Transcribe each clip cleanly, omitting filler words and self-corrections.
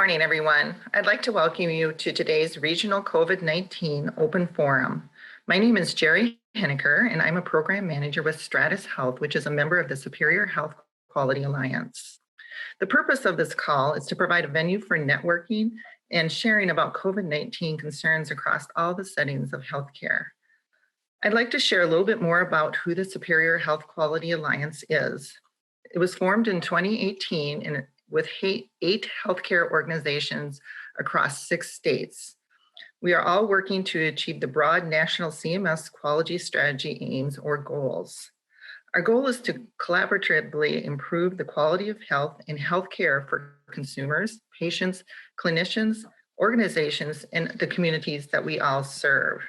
morning, everyone. I'd like to welcome you to today's Regional COVID-19 Open Forum. My name is Jerry Henniker, and I'm a program manager with Stratus Health, which is a member of the Superior Health Quality Alliance. The purpose of this call is to provide a venue for networking and sharing about COVID-19 concerns across all the settings of healthcare. I'd like to share a little bit more about who the Superior Health Quality Alliance is. It was formed in 2018 with 8 healthcare organizations across 6 states. We are all working to achieve the broad national CMS quality strategy aims or goals. Our goal is to collaboratively improve the quality of health and healthcare for consumers, patients, clinicians, organizations, and the communities that we all serve.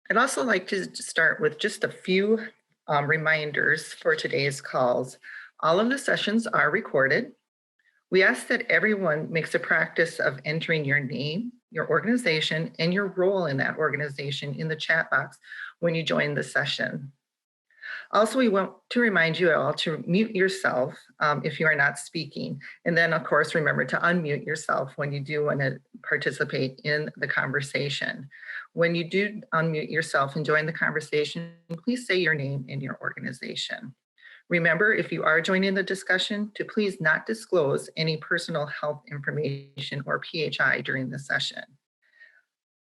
I'd also like to start with just a few reminders for today's calls. All of the sessions are recorded. We ask that everyone makes a practice of entering your name, your organization, and your role in that organization in the chat box when you join the session. Also, we want to remind you all to mute yourself if you are not speaking. And then, of course, remember to unmute yourself when you do want to participate in the conversation. When you do unmute yourself and join the conversation, please say your name and your organization. Remember, if you are joining the discussion, to please not disclose any personal health information or PHI during the session.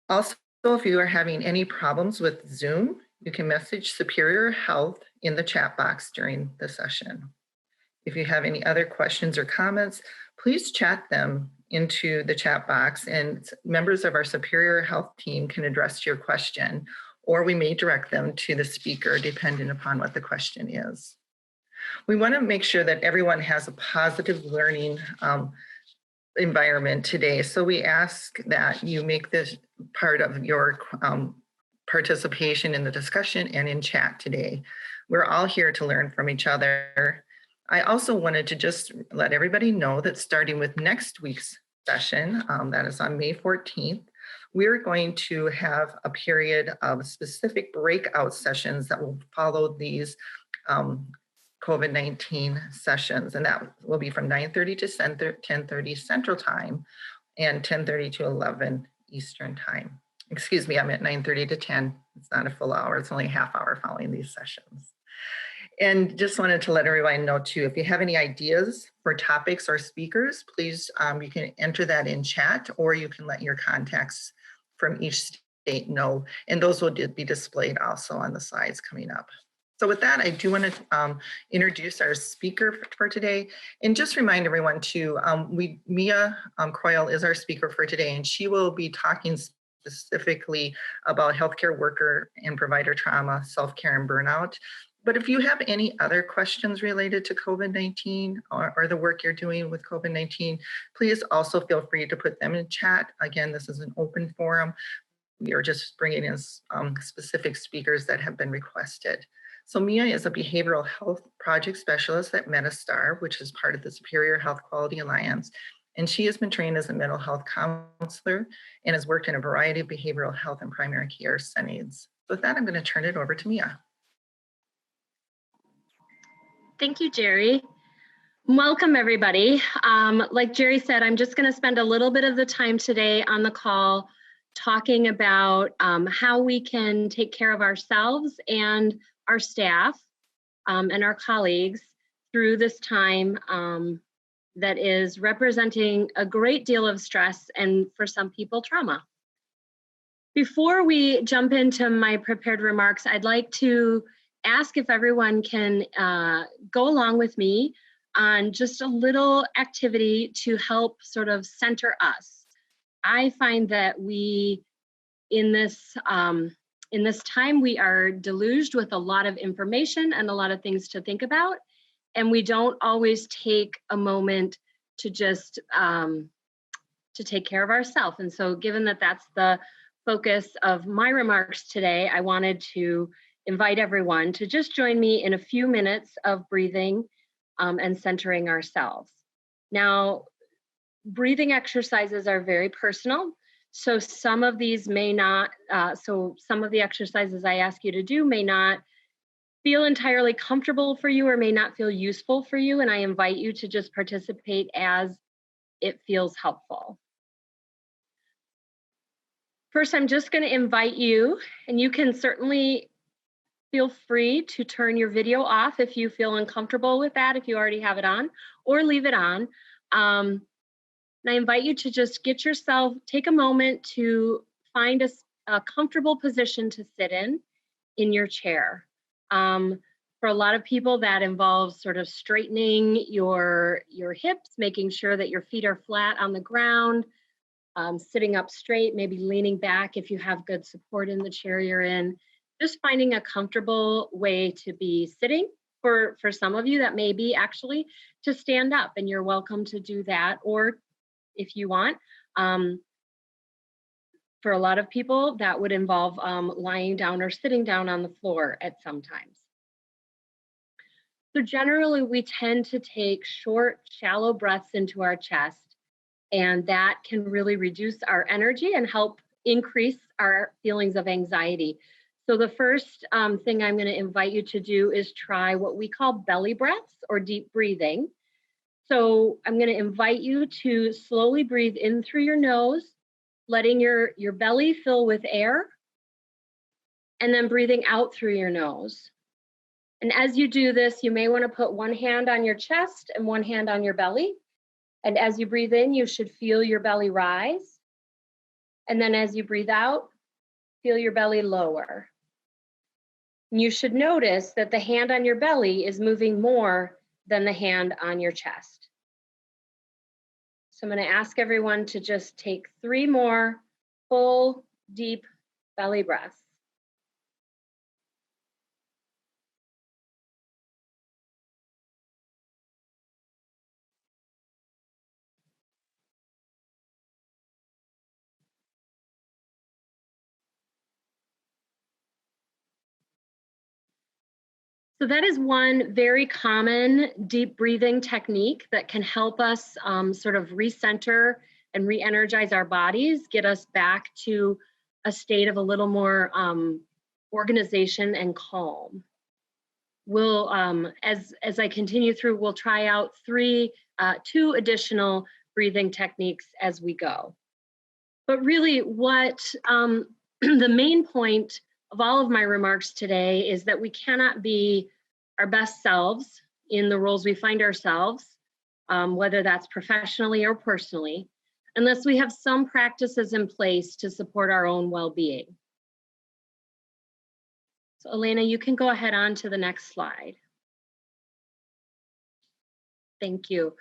Also, if you are having any problems with Zoom, you can message Superior Health in the chat box during the session. If you have any other questions or comments, please chat them into the chat box and members of our Superior Health team can address your question, or we may direct them to the speaker depending upon what the question is. We want to make sure that everyone has a positive learning environment today. So we ask that you make this part of your participation in the discussion and in chat today. We're all here to learn from each other. I also wanted to just let everybody know that starting with next week's session, that is on May 14th, we're going to have a period of specific breakout sessions that will follow these COVID-19 sessions, and that will be from 9:30 to 10:30 Central Time and 10:30 to 11 Eastern Time. Excuse me, I'm at 9:30 to 10. It's not a full hour, it's only a half hour following these sessions. And just wanted to let everyone know too, if you have any ideas for topics or speakers, please, you can enter that in chat, or you can let your contacts from each state know, and those will be displayed also on the slides coming up. So with that, I do want to introduce our speaker for today, and just remind everyone too, Mia Coyle is our speaker for today, and she will be talking specifically about healthcare worker and provider trauma, self-care, and burnout. But if you have any other questions related to COVID-19 or the work you're doing with COVID-19, please also feel free to put them in chat. Again, this is an open forum. We are just bringing in specific speakers that have been requested. So Mia is a behavioral health project specialist at MetaStar, which is part of the Superior Health Quality Alliance. And she has been trained as a mental health counselor and has worked in a variety of behavioral health and primary care settings. With that, I'm going to turn it over to Mia. Thank you, Jerry. Welcome, everybody. Like Jerry said, I'm just going to spend a little bit of the time today on the call talking about how we can take care of ourselves and our staff and our colleagues through this time that is representing a great deal of stress and, for some people, trauma. Before we jump into my prepared remarks, I'd like to ask if everyone can go along with me on just a little activity to help sort of center us. I find that we, in this time, we are deluged with a lot of information and a lot of things to think about, and we don't always take a moment to just to take care of ourselves. And so given that that's the focus of my remarks today, I wanted to invite everyone to just join me in a few minutes of breathing and centering ourselves. Now, breathing exercises are very personal. So some of these may not, some of the exercises I ask you to do may not feel entirely comfortable for you or may not feel useful for you. And I invite you to just participate as it feels helpful. First, I'm just going to invite you, and you can certainly feel free to turn your video off if you feel uncomfortable with that, if you already have it on, or leave it on. And I invite you to just take a moment to find a comfortable position to sit in your chair. For a lot of people, that involves sort of straightening your hips, making sure that your feet are flat on the ground, sitting up straight, maybe leaning back if you have good support in the chair you're in. Just finding a comfortable way to be sitting. For some of you, that may be actually to stand up, and you're welcome to do that, or if you want. For a lot of people, that would involve lying down or sitting down on the floor at some times. So generally, we tend to take short, shallow breaths into our chest, and that can really reduce our energy and help increase our feelings of anxiety. So the first thing I'm going to invite you to do is try what we call belly breaths or deep breathing. So I'm going to invite you to slowly breathe in through your nose, letting your belly fill with air, and then breathing out through your nose. And as you do this, you may want to put one hand on your chest and one hand on your belly. And as you breathe in, you should feel your belly rise. And then as you breathe out, feel your belly lower. And you should notice that the hand on your belly is moving more than the hand on your chest. So I'm going to ask everyone to just take 3 more full, deep belly breaths. So that is one very common deep breathing technique that can help us sort of recenter and re-energize our bodies, get us back to a state of a little more organization and calm. We'll, as I continue through, we'll try out 2 additional breathing techniques as we go. But really what the main point of all of my remarks today is that we cannot be our best selves in the roles we find ourselves, whether that's professionally or personally, unless we have some practices in place to support our own well-being. So Elena, you can go ahead on to the next slide. Thank you.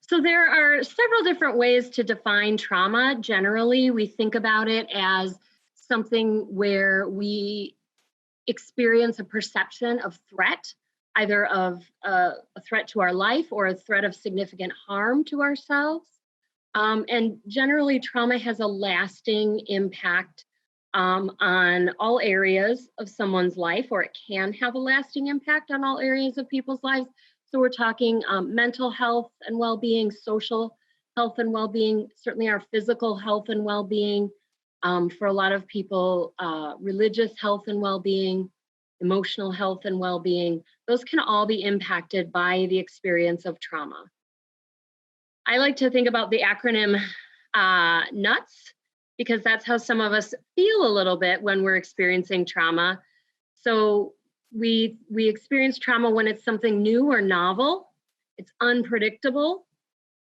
So there are several different ways to define trauma. Generally, we think about it as something where we experience a perception of threat, either of a threat to our life or a threat of significant harm to ourselves. And generally, trauma has a lasting impact on all areas of someone's life, or it can have a lasting impact on all areas of people's lives. So we're talking mental health and well-being, social health and well-being, certainly our physical health and well-being. For a lot of people, religious health and well-being, emotional health and well-being, those can all be impacted by the experience of trauma. I like to think about the acronym NUTS, because that's how some of us feel a little bit when we're experiencing trauma. So we experience trauma when it's something new or novel, it's unpredictable,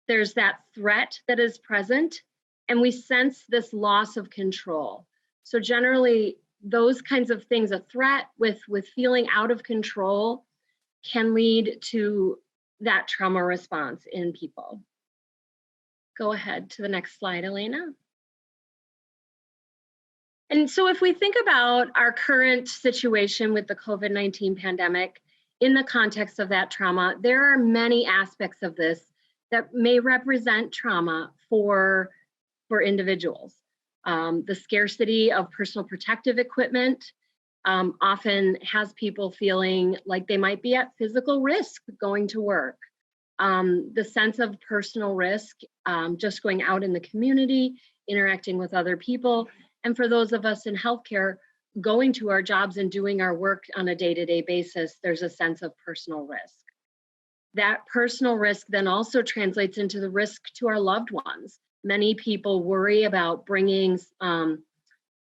there's that threat that is present, and we sense this loss of control. So generally, those kinds of things, a threat with feeling out of control, can lead to that trauma response in people. Go ahead to the next slide, Elena. And so if we think about our current situation with the COVID-19 pandemic in the context of that trauma, there are many aspects of this that may represent trauma for individuals. The scarcity of personal protective equipment often has people feeling like they might be at physical risk going to work. The sense of personal risk, just going out in the community, interacting with other people, and for those of us in healthcare, going to our jobs and doing our work on a day-to-day basis, there's a sense of personal risk. That personal risk then also translates into the risk to our loved ones. Many people worry about bringing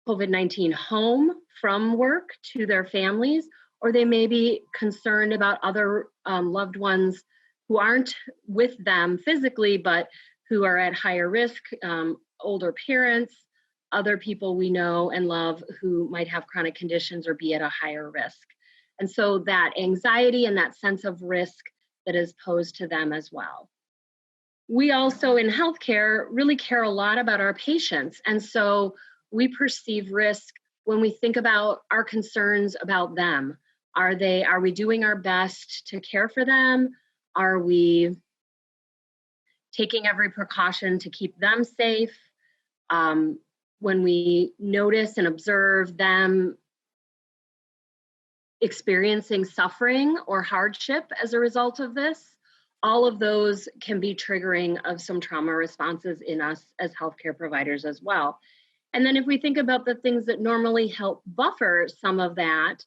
COVID-19 home from work to their families, or they may be concerned about other loved ones who aren't with them physically, but who are at higher risk, older parents, other people we know and love who might have chronic conditions or be at a higher risk. And so that anxiety and that sense of risk that is posed to them as well. We also in healthcare really care a lot about our patients. And so we perceive risk when we think about our concerns about them. Are we doing our best to care for them? Are we taking every precaution to keep them safe? When we notice and observe them experiencing suffering or hardship as a result of this, all of those can be triggering of some trauma responses in us as healthcare providers as well. And then if we think about the things that normally help buffer some of that,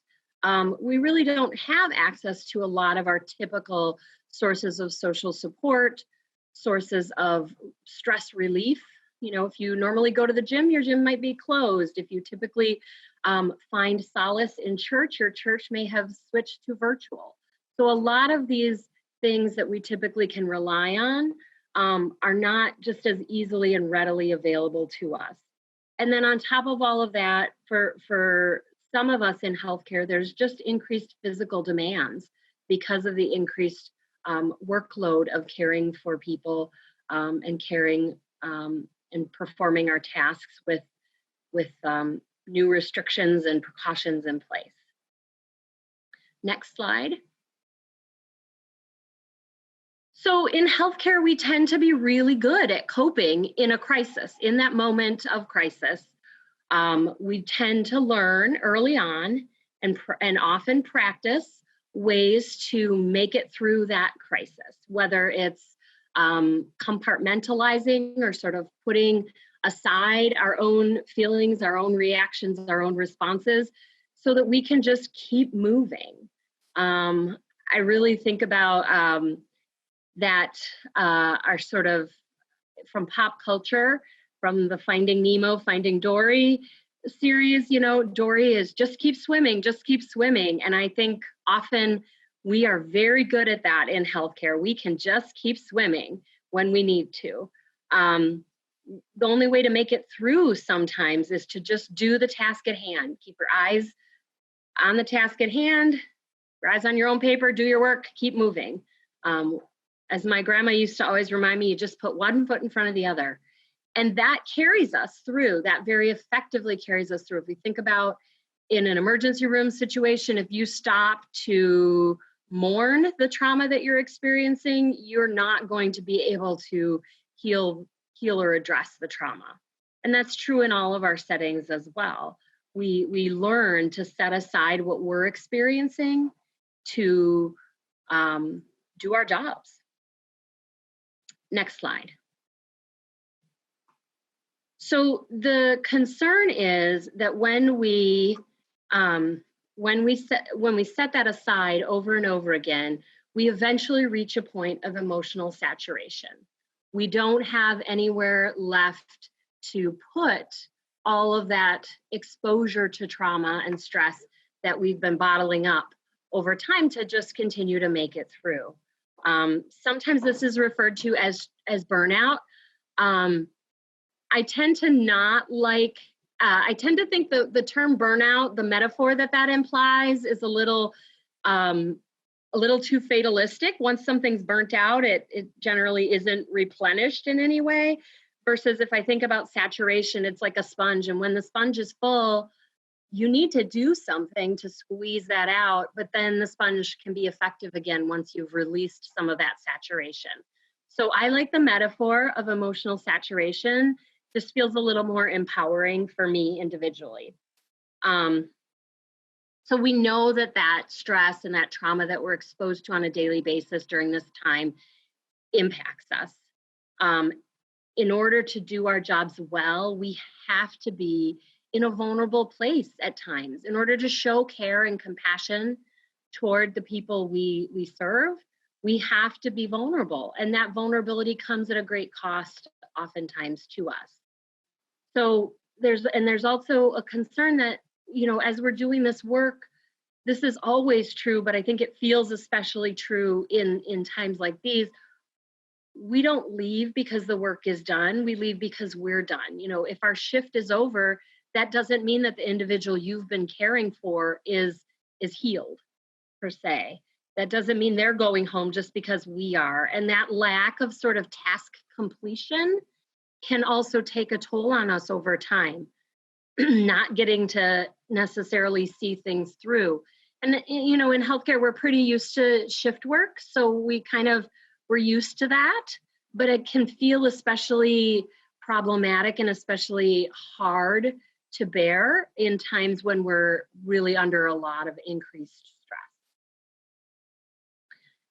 we really don't have access to a lot of our typical sources of social support, sources of stress relief. You know, if you normally go to the gym, your gym might be closed. If you typically find solace in church, your church may have switched to virtual. So a lot of these things that we typically can rely on are not just as easily and readily available to us. And then on top of all of that, for some of us in healthcare, there's just increased physical demands because of the increased workload of caring for people and caring and performing our tasks with new restrictions and precautions in place. Next slide. So in healthcare, we tend to be really good at coping in a crisis, in that moment of crisis. We tend to learn early on and often practice ways to make it through that crisis, whether it's compartmentalizing or sort of putting aside our own feelings, our own reactions, our own responses, so that we can just keep moving. I really think about that are sort of from pop culture, from the Finding Nemo, Finding Dory series. You know, Dory is just keep swimming, just keep swimming. And I think often we are very good at that in healthcare. We can just keep swimming when we need to. The only way to make it through sometimes is to just do the task at hand. Keep your eyes on the task at hand, your eyes on your own paper, do your work, keep moving. As my grandma used to always remind me, you just put one foot in front of the other. And that carries us through, that very effectively carries us through. If we think about in an emergency room situation, if you stop to mourn the trauma that you're experiencing, you're not going to be able to heal or address the trauma. And that's true in all of our settings as well. We learn to set aside what we're experiencing to do our jobs. Next slide. So the concern is that when we set that aside over and over again, we eventually reach a point of emotional saturation. We don't have anywhere left to put all of that exposure to trauma and stress that we've been bottling up over time to just continue to make it through. Sometimes this is referred to as burnout. I tend to not like, I tend to think the term burnout, the metaphor that implies is a little too fatalistic. Once something's burnt out, it generally isn't replenished in any way. Versus if I think about saturation, it's like a sponge. And when the sponge is full, you need to do something to squeeze that out, but then the sponge can be effective again once you've released some of that saturation. So I like the metaphor of emotional saturation. Just feels a little more empowering for me individually. So we know that stress and that trauma that we're exposed to on a daily basis during this time impacts us. In order to do our jobs well, we have to be in a vulnerable place at times in order to show care and compassion toward the people we serve. we have to be vulnerable, and that vulnerability comes at a great cost oftentimes to us. So there's also a concern that, as we're doing this work, this is always true, but I think it feels especially true in times like these. We don't leave because the work is done. We leave because we're done. If our shift is over, that doesn't mean that the individual you've been caring for is healed, per se. That doesn't mean they're going home just because we are. And that lack of sort of task completion can also take a toll on us over time, not getting to necessarily see things through. And, in healthcare, we're pretty used to shift work. So we're used to that, but it can feel especially problematic and especially hard to bear in times when we're really under a lot of increased stress.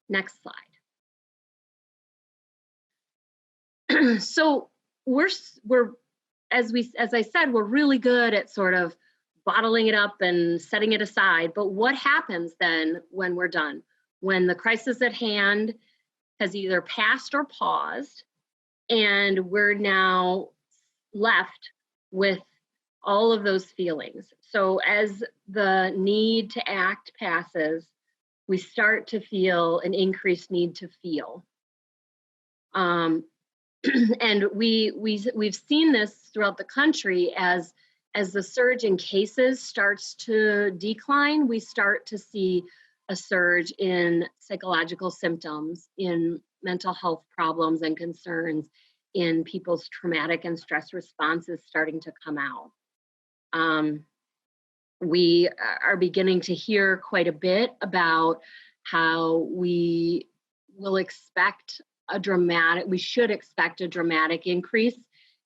Next slide. So we're as I said, we're really good at sort of bottling it up and setting it aside. But what happens then when we're done? When the crisis at hand has either passed or paused, and we're now left with all of those feelings. So as the need to act passes, we start to feel an increased need to feel. And we've seen this throughout the country as the surge in cases starts to decline, we start to see a surge in psychological symptoms, in mental health problems and concerns, in people's traumatic and stress responses starting to come out. We are beginning to hear quite a bit about how we should expect a dramatic increase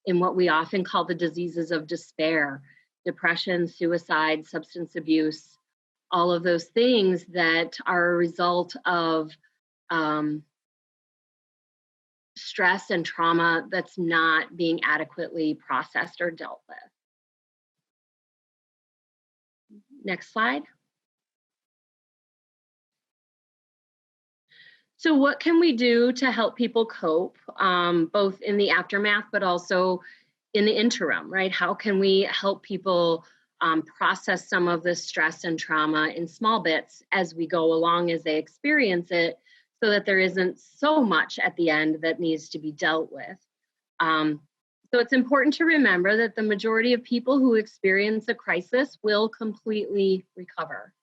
in what we often call the diseases of despair: depression, suicide, substance abuse, all of those things that are a result of stress and trauma that's not being adequately processed or dealt with. Next slide. So what can we do to help people cope, both in the aftermath, but also in the interim, right? How can we help people process some of this stress and trauma in small bits as we go along, as they experience it, so that there isn't so much at the end that needs to be dealt with? So it's important to remember that the majority of people who experience a crisis will completely recover.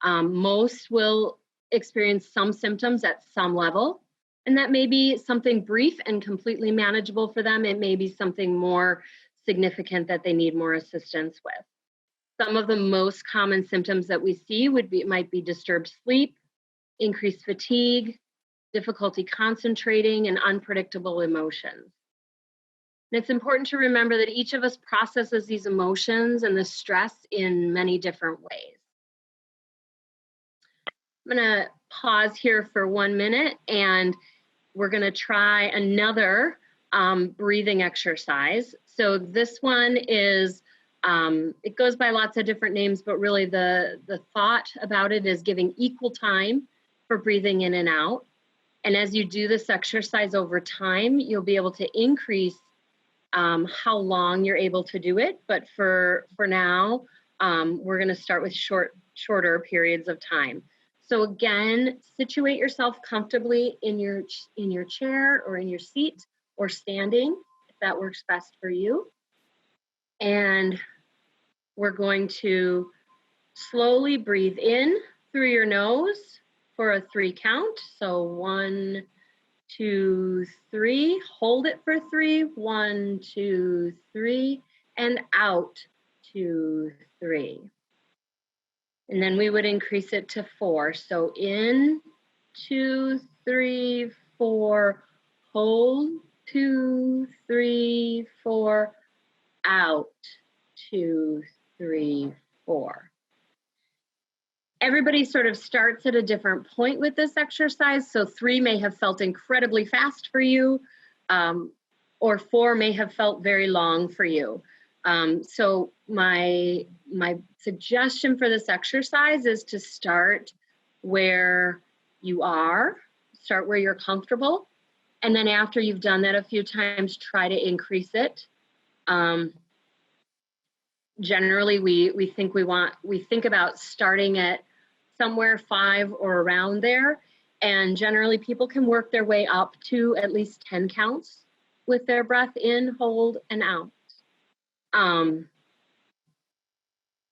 Most will experience some symptoms at some level, and that may be something brief and completely manageable for them. It may be something more significant that they need more assistance with. Some of the most common symptoms that we see might be disturbed sleep, increased fatigue, difficulty concentrating, and unpredictable emotions. And it's important to remember that each of us processes these emotions and the stress in many different ways. I'm going to pause here for 1 minute, and we're going to try another breathing exercise. So this one is, it goes by lots of different names, but really the thought about it is giving equal time for breathing in and out. And as you do this exercise over time, you'll be able to increase how long you're able to do it. But for now, we're going to start with shorter periods of time. So again, situate yourself comfortably in your chair or in your seat or standing, if that works best for you. And we're going to slowly breathe in through your nose for a 3 count. So 1, 2, 3. Hold it for 3. 1, 2, 3. And out. 2, 3. And then we would increase it to 4. So in, 2, 3, 4. Hold, 2, 3, 4. Out, 2, 3, 4. Everybody sort of starts at a different point with this exercise. So 3 may have felt incredibly fast for you, or 4 may have felt very long for you. So my suggestion for this exercise is to start where you are. Start where you're comfortable. And then after you've done that a few times, try to increase it. Generally, we think about starting at somewhere 5 or around there. And generally people can work their way up to at least 10 counts with their breath in, hold, and out.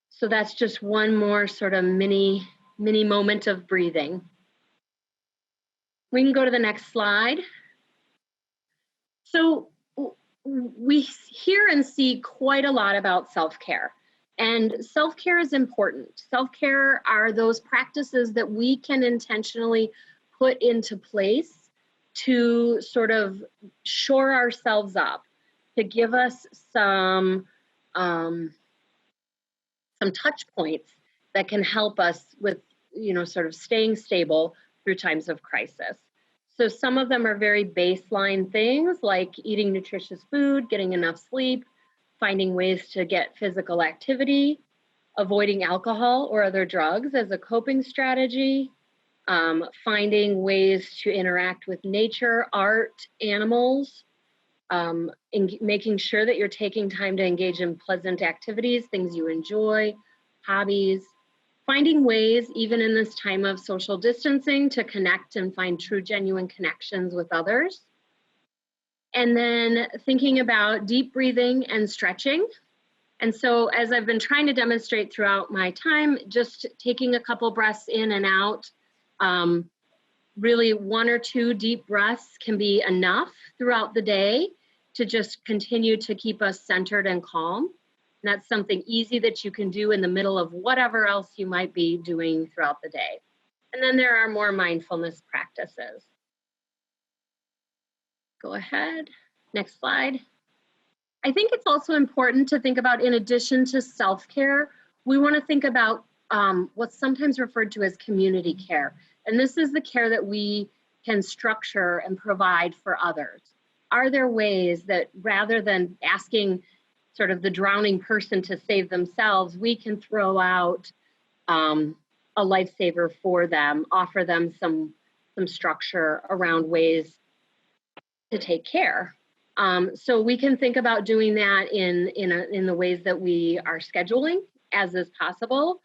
So that's just one more sort of mini moment of breathing. We can go to the next slide. So we hear and see quite a lot about self-care, and self-care is important. Self-care are those practices that we can intentionally put into place to sort of shore ourselves up, to give us some touch points that can help us with, sort of staying stable through times of crisis. So some of them are very baseline things like eating nutritious food, getting enough sleep, finding ways to get physical activity, avoiding alcohol or other drugs as a coping strategy, finding ways to interact with nature, art, animals, making sure that you're taking time to engage in pleasant activities, things you enjoy, hobbies, finding ways, even in this time of social distancing, to connect and find true, genuine connections with others. And then thinking about deep breathing and stretching. And so as I've been trying to demonstrate throughout my time, just taking a couple breaths in and out, really 1 or 2 deep breaths can be enough throughout the day to just continue to keep us centered and calm. And that's something easy that you can do in the middle of whatever else you might be doing throughout the day. And then there are more mindfulness practices. Go ahead, next slide. I think it's also important to think about, in addition to self-care, we want to think about what's sometimes referred to as community care. And this is the care that we can structure and provide for others. Are there ways that, rather than asking sort of the drowning person to save themselves, we can throw out a lifesaver for them, offer them some structure around ways to take care. So we can think about doing that in the ways that we are scheduling, as is possible.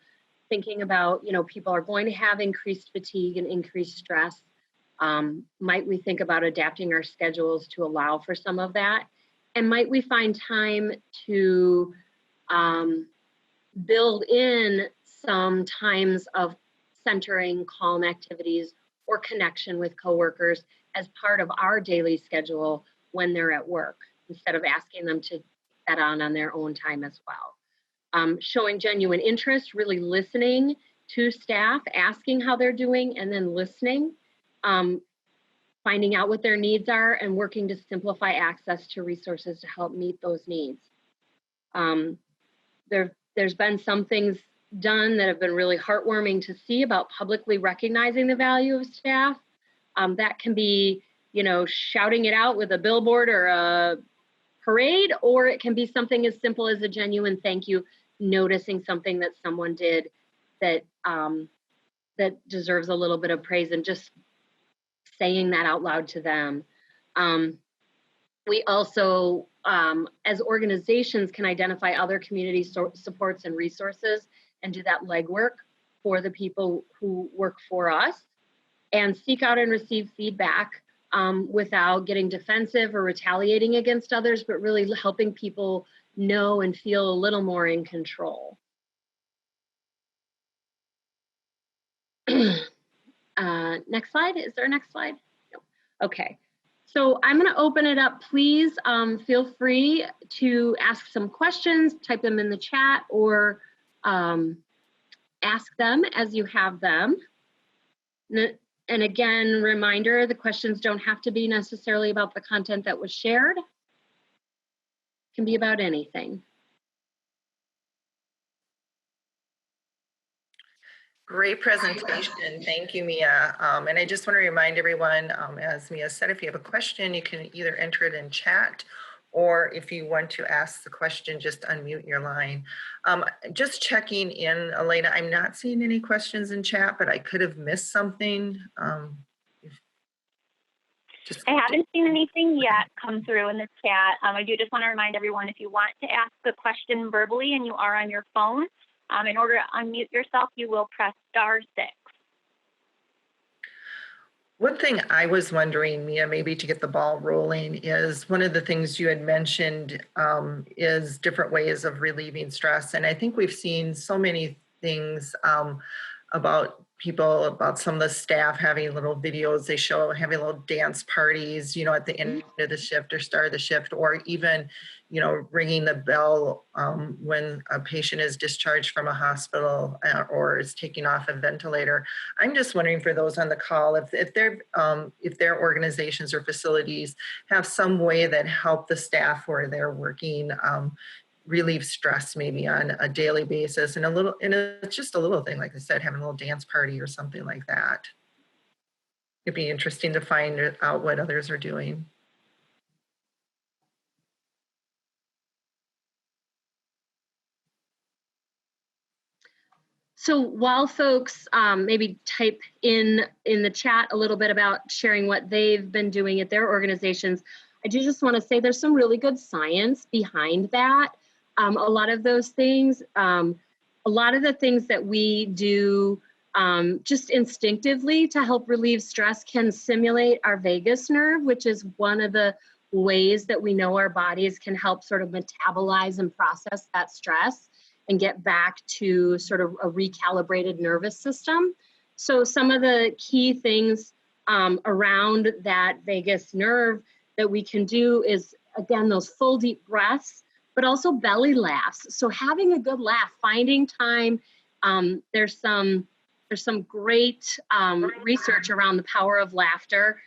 Thinking about, people are going to have increased fatigue and increased stress. Might we think about adapting our schedules to allow for some of that? And might we find time to build in some times of centering, calm activities or connection with coworkers as part of our daily schedule when they're at work, instead of asking them to get on their own time as well. Showing genuine interest, really listening to staff, asking how they're doing, and then listening, finding out what their needs are, and working to simplify access to resources to help meet those needs. There's been some things done that have been really heartwarming to see about publicly recognizing the value of staff. That can be, shouting it out with a billboard or a parade, or it can be something as simple as a genuine thank you, noticing something that someone did that that deserves a little bit of praise and just saying that out loud to them. We also, as organizations, can identify other community supports and resources and do that legwork for the people who work for us, and seek out and receive feedback without getting defensive or retaliating against others, but really helping people know and feel a little more in control. Next slide. Is there a next slide? No. Okay. So I'm going to open it up. Please feel free to ask some questions, type them in the chat, or ask them as you have them. And again, reminder, the questions don't have to be necessarily about the content that was shared. It can be about anything. Great presentation. Thank you, Mia. And I just want to remind everyone, as Mia said, if you have a question, you can either enter it in chat or if you want to ask the question, just unmute your line. Just checking in, Elena, I'm not seeing any questions in chat, but I could have missed something. I haven't seen anything yet come through in the chat. I do just want to remind everyone, if you want to ask a question verbally and you are on your phone, in order to unmute yourself, you will press *6. One thing I was wondering, Mia, maybe to get the ball rolling, is one of the things you had mentioned is different ways of relieving stress. And I think we've seen so many things about some of the staff having little videos they show, having little dance parties, at the end of the shift or start of the shift, or even, ringing the bell when a patient is discharged from a hospital or is taking off a ventilator. I'm just wondering, for those on the call, if their organizations or facilities have some way that help the staff where they're working relieve stress maybe on a daily basis, and it's just a little thing, like I said, having a little dance party or something like that. It'd be interesting to find out what others are doing. So while folks maybe type in the chat a little bit about sharing what they've been doing at their organizations, I do just want to say there's some really good science behind that. A lot of those things, a lot of the things that we do just instinctively to help relieve stress can simulate our vagus nerve, which is one of the ways that we know our bodies can help sort of metabolize and process that stress and get back to sort of a recalibrated nervous system. So some of the key things around that vagus nerve that we can do is, again, those full deep breaths, but also belly laughs. So having a good laugh, finding time. There's some great research around the power of laughter.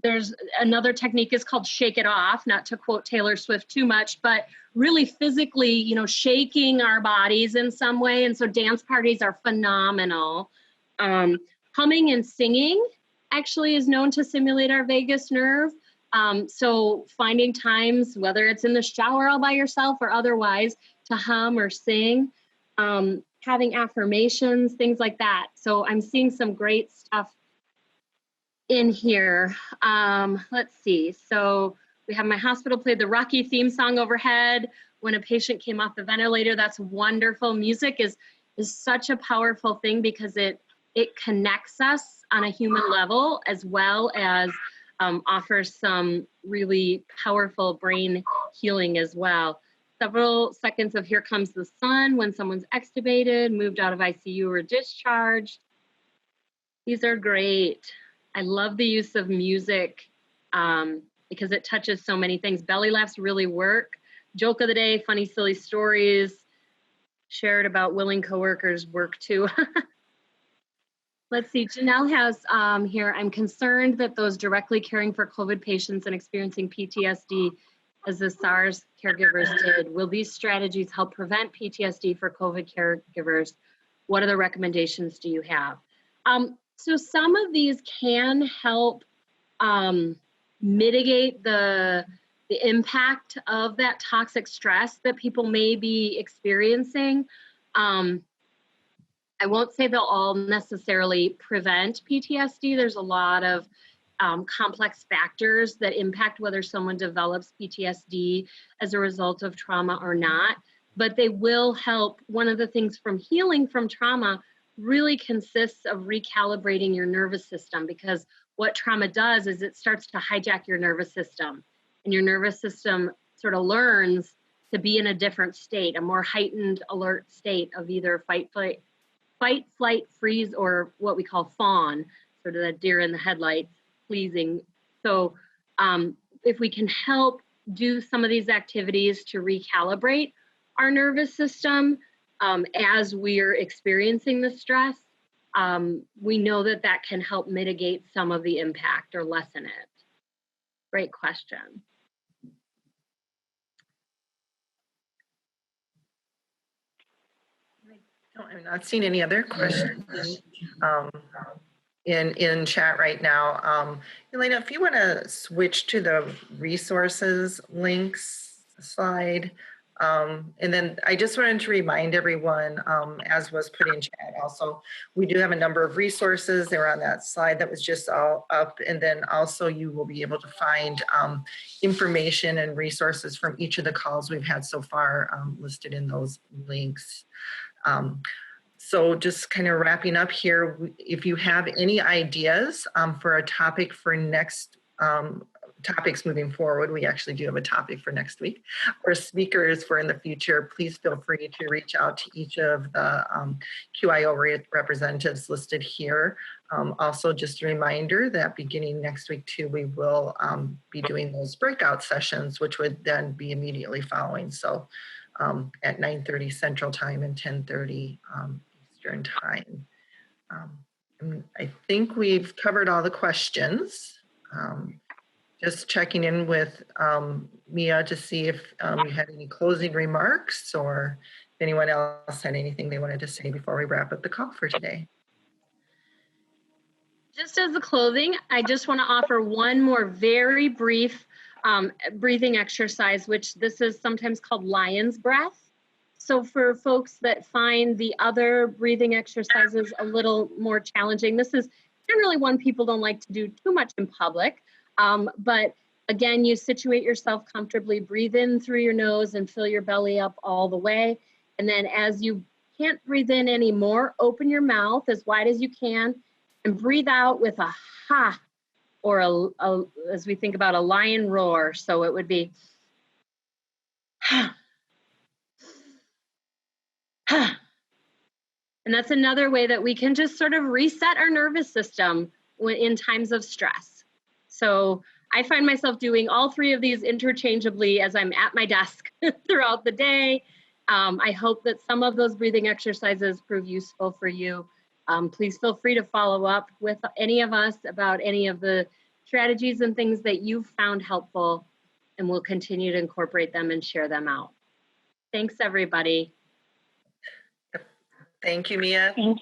There's another technique is called shake it off, not to quote Taylor Swift too much, but really physically, shaking our bodies in some way. And so dance parties are phenomenal. Humming and singing actually is known to simulate our vagus nerve. So finding times, whether it's in the shower all by yourself or otherwise, to hum or sing, having affirmations, things like that. So I'm seeing some great stuff in here. Let's see. So we have my hospital played the Rocky theme song overhead when a patient came off the ventilator. That's wonderful. Music is such a powerful thing because it connects us on a human level, as well as offers some really powerful brain healing as well. Several seconds of Here Comes the Sun when someone's extubated, moved out of ICU, or discharged. These are great. I love the use of music because it touches so many things. Belly laughs really work. Joke of the day, funny, silly stories shared about willing coworkers work too. Let's see, Janelle has here, I'm concerned that those directly caring for COVID patients and experiencing PTSD as the SARS caregivers did, will these strategies help prevent PTSD for COVID caregivers? What other recommendations do you have? So some of these can help mitigate the impact of that toxic stress that people may be experiencing. I won't say they'll all necessarily prevent PTSD. There's a lot of complex factors that impact whether someone develops PTSD as a result of trauma or not, but they will help. One of the things from healing from trauma really consists of recalibrating your nervous system, because what trauma does is it starts to hijack your nervous system, and your nervous system sort of learns to be in a different state, a more heightened alert state of either fight, flight, freeze, or what we call fawn, sort of that deer in the headlights, pleasing. So if we can help do some of these activities to recalibrate our nervous system as we're experiencing the stress, we know that that can help mitigate some of the impact or lessen it. Great question. I'm not seeing any other questions in chat right now. Elena, if you want to switch to the resources links slide. And then I just wanted to remind everyone, as was put in chat also, we do have a number of resources. They're on that slide that was just all up. And then also you will be able to find information and resources from each of the calls we've had so far listed in those links. So just kind of wrapping up here, if you have any ideas for a topic for next topics moving forward, we actually do have a topic for next week, or speakers for in the future, please feel free to reach out to each of the QIO representatives listed here. Also, just a reminder that beginning next week too, we will be doing those breakout sessions, which would then be immediately following. So at 9:30 Central Time and 10:30 Eastern Time. And I think we've covered all the questions. Just checking in with Mia to see if you had any closing remarks or if anyone else had anything they wanted to say before we wrap up the call for today. Just as a closing, I just want to offer one more very brief breathing exercise, which this is sometimes called lion's breath. So for folks that find the other breathing exercises a little more challenging, this is generally one people don't like to do too much in public. But again, you situate yourself comfortably, breathe in through your nose and fill your belly up all the way. And then as you can't breathe in anymore, open your mouth as wide as you can and breathe out with a ha, or as we think about a lion roar. So it would be ha, ha. And that's another way that we can just sort of reset our nervous system in times of stress. So I find myself doing all three of these interchangeably as I'm at my desk throughout the day. I hope that some of those breathing exercises prove useful for you. Please feel free to follow up with any of us about any of the strategies and things that you've found helpful, and we'll continue to incorporate them and share them out. Thanks, everybody. Thank you, Mia. Thank